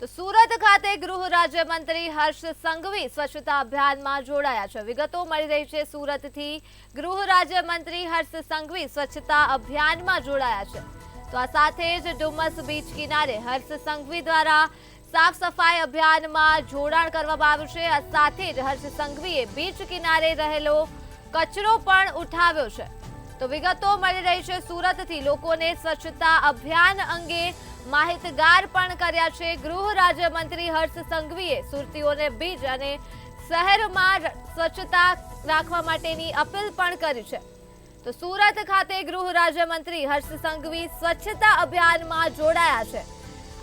તો સુરત ખાતે ગૃહ રાજ્યમંત્રી હર્ષ સંઘવી સ્વચ્છતા અભિયાનમાં જોડાયા છે। વિગતો મળી રહી છે સુરતથી। ગૃહ રાજ્યમંત્રી હર્ષ સંઘવી સ્વચ્છતા અભિયાનમાં જોડાયા છે। તો આ સાથે જ ડુમસ બીચ કિનારે હર્ષ સંઘવી દ્વારા સાફ સફાઈ અભિયાનમાં જોડાણ કરવામાં આવ્યું છે। આ સાથે જ હર્ષ સંઘવીએ બીચ કિનારે રહેલો કચરો પણ ઉઠાવ્યો છે। તો વિગતો મળી રહી છે સુરતથી। લોકોને સ્વચ્છતા અભિયાન અંગે માહિતગાર પણ કર્યા છે। ગૃહ રાજ્યમંત્રી હર્ષ સંઘવીએ સુરતીઓને બીચ અને શહેરમાં સ્વચ્છતા રાખવા માટેની અપીલ પણ કરી છે। તો સુરત ખાતે ગૃહ રાજ્યમંત્રી હર્ષ સંઘવી સ્વચ્છતા અભિયાનમાં જોડાયા છે।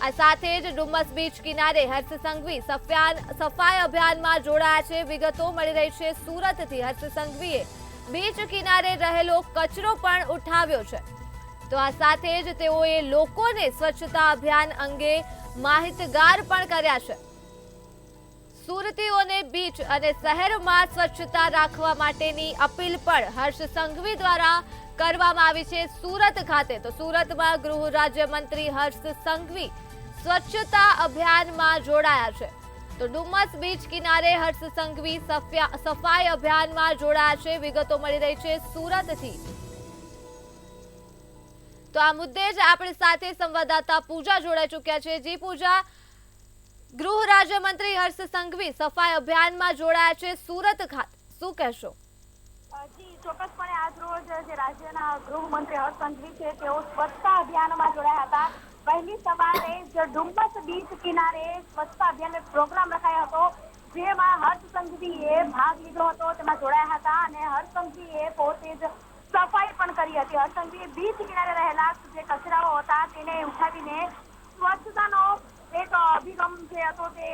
આ સાથે જ ડુમસ બીચ કિનારે હર્ષ સંઘવી સફાઈ અભિયાનમાં જોડાયા છે। વિગતો મળી રહી છે સુરતથી। હર્ષ સંઘવીએ બીચ કિનારે રહેલો કચરો પણ ઉઠાવ્યો છે। તો આ સાથે જ તેઓએ લોકોને સ્વચ્છતા અભિયાન અંગે માહિતગાર પણ કર્યા છે। સુરતીઓને બીચ અને શહેરમાં સ્વચ્છતા રાખવા માટેની અપીલ પણ હર્ષ સંઘવી દ્વારા કરવામાં આવી છે સુરત ખાતે। તો સુરતમાં ગૃહ રાજ્યમંત્રી હર્ષ સંઘવી સ્વચ્છતા અભિયાનમાં જોડાયા છે। તો ડુમસ બીચ કિનારે હર્ષ સંઘવી સફાઈ અભિયાનમાં જોડાયા છે। વિગતો મળી રહી છે સુરતથી। તો આ મુદ્દે જ આપણી સાથે સંવાદદાતા પૂજા જોડાઈ ચૂક્યા છે। જી પૂજા, ગૃહ રાજ્યમંત્રી હર્ષ સંઘવી સફાઈ અભિયાનમાં જોડાયા છે સુરત ખાતે, શું કહેશો? જી ચોક્કસપણે આજ રોજ જે રાજ્યના ગૃહમંત્રી હર્ષ સંઘવી છે તેઓ સ્વચ્છતા અભિયાનમાં જોડાયા હતા। વહેલી સવારે જ ડુમસ બીચ કિનારે સ્વચ્છતા અભિયાન પ્રોગ્રામ રખાયો હતો, જેમાં હર્ષ સંઘવીએ ભાગ લીધો હતો, તેમાં જોડાયા હતા અને હર્ષ સંઘવીએ પોતે જ સફાઈ પણ કરી હતી। હર્ષ સંઘવીએ બીચ કિનારે રહેલા જે કચરાઓ હતા તેને ઉઠાવીને સ્વચ્છતાનો એક અભિગમ જે હતો તે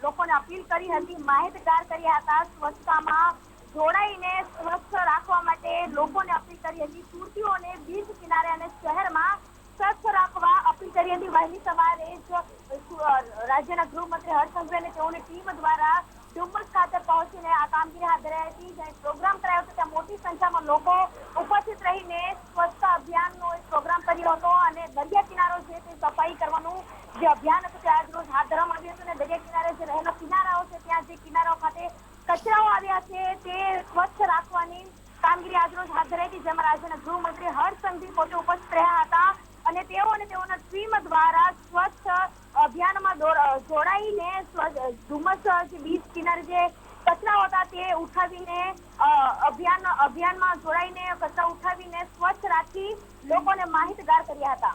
લોકોને અપીલ કરી હતી, માહિતગાર કર્યા હતા। સ્વચ્છતામાં જોડાઈને સ્વચ્છ રાખવા માટે લોકોને અપીલ કરી હતી। સુરતીઓને બીચ કિનારે અને શહેરમાં સ્વચ્છ રાખવા અપીલ કરી હતી। વહેલી સવારે જ રાજ્યના ગૃહમંત્રી હર્ષ સંઘવી અને તેઓની ટીમ દ્વારા ડુમસ ખાતે પહોંચીને આ કામગીરી હાથ ધરાઈ હતી। જ્યાં પ્રોગ્રામ કરાયો હતો ત્યાં મોટી સંખ્યામાં લોકો ઉપસ્થિત રહીને સ્વચ્છતા અભિયાનનો એક પ્રોગ્રામ કર્યો હતો અને દરિયા કિનારો છે તે સફાઈ કરવાનું જે અભિયાન હતું તે આજ રોજ હાથ ધરવામાં આવ્યું હતું અને દરિયા કિનારે જે રહેલા કિનારાઓ છે ત્યાં જે કિનારાઓ ખાતે કચરાઓ આવ્યા છે તે સ્વચ્છ રાખવાની કામગીરી આજરોજ હાથ ધરાઈ હતી, જેમાં રાજ્યના ગૃહમંત્રી હર્ષ સંઘવી પોતે ઉપસ્થિત રહ્યા હતા અને તેઓ અને તેઓના ટીમ દ્વારા સ્વચ્છ અભિયાનમાં જોડાઈને ડુમસ બીચ કિનારે જે કચરાઓ હતા તે ઉઠાવીને અભિયાનમાં જોડાઈને કચરા ઉઠાવીને સ્વચ્છ રાખી લોકોને માહિતગાર કર્યા હતા।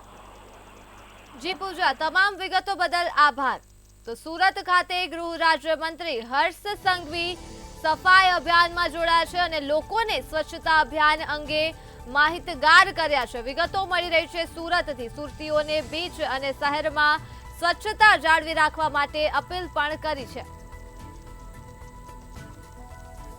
જી પૂજા, તમામ વિગતો બદલ આભાર। તો સુરત ખાતે ગૃહ રાજ્યમંત્રી હર્ષ સંઘવી સફાઈ અભિયાનમાં જોડાયા છે અને લોકોને સ્વચ્છતા અભિયાન અંગે માહિતગાર કર્યા છે। વિગતો મળી રહી છે સુરતથી। સુરતીઓને બીચ અને શહેરમાં સ્વચ્છતા જાળવી રાખવા માટે અપીલ પણ કરી છે।